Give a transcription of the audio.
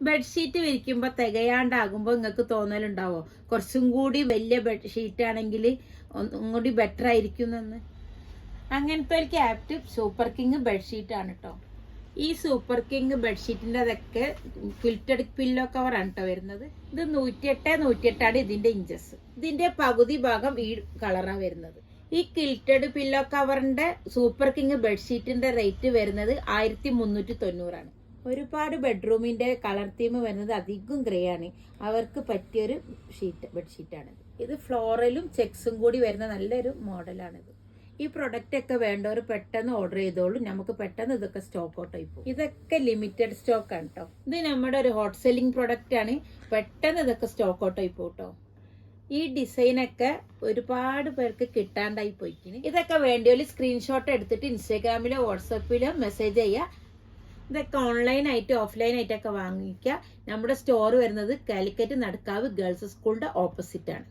Bedsheet വിരിക്കുമ്പോൾ തികയാണ്ടാകുമ്പോൾ നിങ്ങൾക്ക് തോന്നലുണ്ടാവോ കുറച്ചും കൂടി വലിയ ബെഡ്ഷീറ്റ് ആണെങ്കിൽ ഒന്നും കൂടി ബെറ്റർ ആയിരിക്കും എന്ന്? അങ്ങനത്തെ ഒരു ക്യാപ്റ്റ് സൂപ്പർ കിങ് ബെഡ്ഷീറ്റ് ആണ് കേട്ടോ. ഈ സൂപ്പർ കിങ് ബെഡ്ഷീറ്റിൻ്റെ അതൊക്കെ ക്വിൽറ്റഡ് പില്ലോ കവറാണ് കേട്ടോ വരുന്നത്. ഇത് 108 ഇതിന്റെ ഇഞ്ചസ്. ഇതിന്റെ പകുതി ഭാഗം ഈ കളറാണ് വരുന്നത്. ഈ ക്വിൽറ്റഡ് പില്ലോ കവറിന്റെ സൂപ്പർ കിങ് ബെഡ്ഷീറ്റിന്റെ റേറ്റ് വരുന്നത് 1390 ഒരുപാട് ബെഡ്റൂമിന്റെ കളർ തീം വരുന്നത് അധികം ഗ്രേ ആണ്. അവർക്ക് പറ്റിയൊരു ബെഡ്ഷീറ്റാണ് ഇത്. ഫ്ലോറലും ചെക്സും കൂടി വരുന്ന നല്ലൊരു മോഡലാണിത്. ഈ പ്രൊഡക്റ്റ് ഒക്കെ വേണ്ടവർ പെട്ടെന്ന് ഓർഡർ ചെയ്തോളൂ. നമുക്ക് പെട്ടെന്ന് ഇതൊക്കെ സ്റ്റോക്ക് ഔട്ട് ആയി പോകും. ഇതൊക്കെ ലിമിറ്റഡ് സ്റ്റോക്ക് ആണ് കേട്ടോ. ഇത് നമ്മുടെ ഒരു ഹോട്ട് സെല്ലിംഗ് പ്രൊഡക്റ്റ് ആണ്. പെട്ടെന്ന് ഇതൊക്കെ സ്റ്റോക്ക് ഔട്ട് ആയി പോകും കേട്ടോ. ഈ ഡിസൈനൊക്കെ ഒരുപാട് പേർക്ക് കിട്ടാണ്ടായി പോയിക്കിന്. ഇതൊക്കെ വേണ്ടിയവര് സ്ക്രീൻഷോട്ട് എടുത്തിട്ട് ഇൻസ്റ്റാഗ്രാമിലോ വാട്സപ്പിലോ മെസ്സേജ് ചെയ്യുക. ഇതൊക്കെ ഓൺലൈൻ ആയിട്ട് ഓഫ്ലൈൻ ആയിട്ടൊക്കെ വാങ്ങിക്കുക. നമ്മുടെ സ്റ്റോർ വരുന്നത് കാലിക്കറ്റ് നടക്കാവ് ഗേൾസ് സ്കൂളിന്റെ ഓപ്പോസിറ്റ് ആണ്.